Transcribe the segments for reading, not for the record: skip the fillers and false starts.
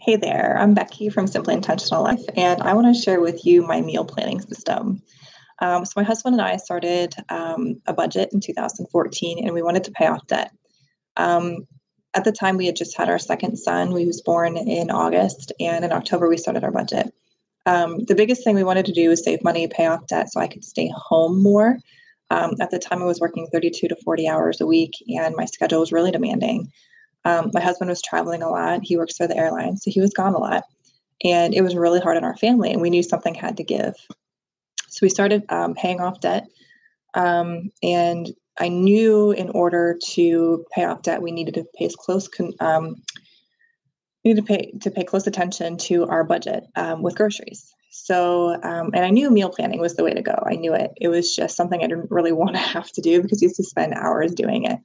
Hey there, I'm Becky from Simply Intentional Life, and I want to share with you my meal planning system. So, my husband and I started a budget in 2014, and we wanted to pay off debt. Um, at the time, we had just had our second son. We was born in August, and in October, we started our budget. The biggest thing we wanted to do was save money, pay off debt so I could stay home more. At the time, I was working 32 to 40 hours a week, and my schedule was really demanding. My husband was traveling a lot. He works for the airline, so he was gone a lot. And it was really hard on our family, and we knew something had to give. So we started paying off debt. And I knew in order to pay off debt, we needed to pay pay close attention to our budget with groceries. So, and I knew meal planning was the way to go. I knew it. It was just something I didn't really want to have to do because I used to spend hours doing it.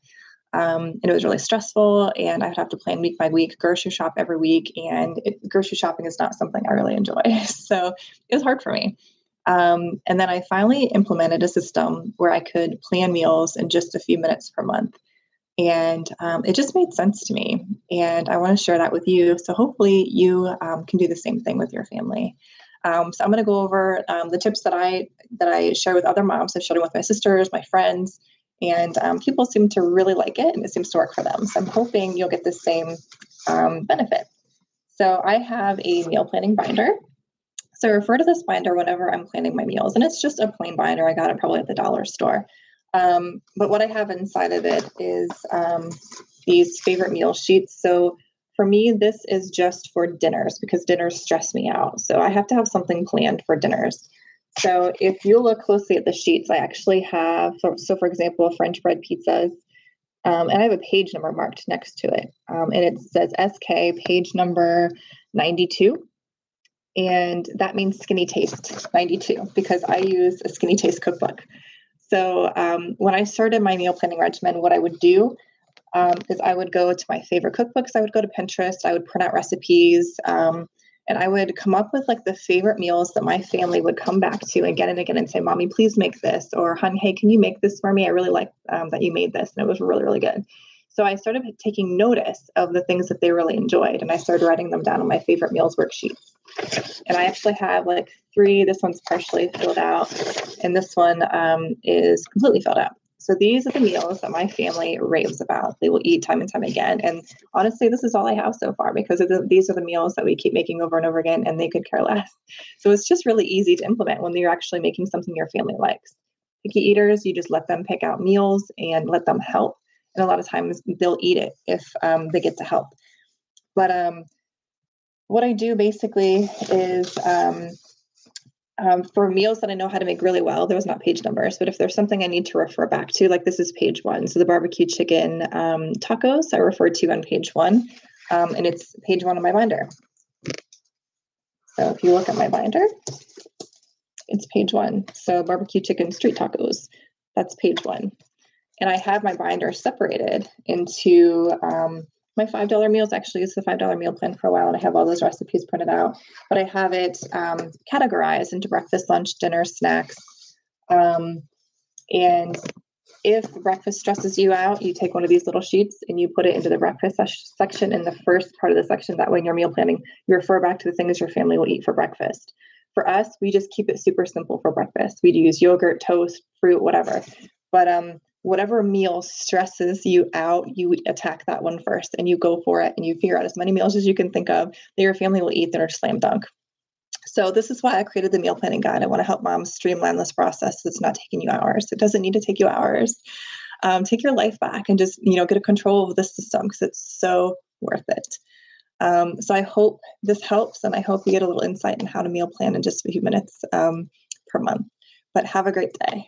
And it was really stressful, and I'd have to plan week by week, grocery shop every week. And grocery shopping is not something I really enjoy. So it was hard for me. And then I finally implemented a system where I could plan meals in just a few minutes per month. And it just made sense to me. And I want to share that with you. So hopefully you can do the same thing with your family. So I'm going to go over the tips that I share with other moms. I've shared it with my sisters, my friends, and people seem to really like it, and it seems to work for them. So I'm hoping you'll get the same benefit. So I have a meal planning binder. So I refer to this binder whenever I'm planning my meals, and it's just a plain binder. I got it probably at the dollar store. But what I have inside of it is these favorite meal sheets. So for me, this is just for dinners because dinners stress me out. So I have to have something planned for dinners. So if you look closely at the sheets, I actually have, so for example, French bread pizzas, and I have a page number marked next to it. And it says SK page number 92. And that means Skinny Taste 92 because I use a Skinny Taste cookbook. So when I started my meal planning regimen, what I would do is I would go to my favorite cookbooks. I would go to Pinterest. I would print out recipes. And I would come up with like the favorite meals that my family would come back to again and again and say, Mommy, please make this. Or, Hun, hey, can you make this for me? I really like that you made this. And it was really, really good. So I started taking notice of the things that they really enjoyed. And I started writing them down on my favorite meals worksheets. And I actually have like 3. This one's partially filled out. And this one is completely filled out. So these are the meals that my family raves about. They will eat time and time again. And honestly, this is all I have so far because these are the meals that we keep making over and over again, and they could care less. So it's just really easy to implement when you're actually making something your family likes. Picky eaters, you just let them pick out meals and let them help. And a lot of times they'll eat it if they get to help. But what I do basically is for meals that I know how to make really well, there's not page numbers, but if there's something I need to refer back to, like this is page 1. So the barbecue chicken tacos I refer to on page 1, and it's page 1 of my binder. So if you look at my binder, it's page 1. So barbecue chicken street tacos, that's page 1. And I have my binder separated into my $5 meals. Actually, it's the $5 meal plan for a while, and I have all those recipes printed out. But I have it categorized into breakfast, lunch, dinner, snacks. And if breakfast stresses you out, you take one of these little sheets and you put it into the breakfast section in the first part of the section. That way, in your meal planning, you refer back to the things your family will eat for breakfast. For us, we just keep it super simple for breakfast. We use yogurt, toast, fruit, whatever. But whatever meal stresses you out, you attack that one first and you go for it and you figure out as many meals as you can think of that your family will eat that are slam dunk. So this is why I created the meal planning guide. I want to help moms streamline this process so it's not taking you hours. It doesn't need to take you hours. Take your life back and just, get a control of the system because it's so worth it. So I hope this helps, and I hope you get a little insight in how to meal plan in just a few minutes per month. But have a great day.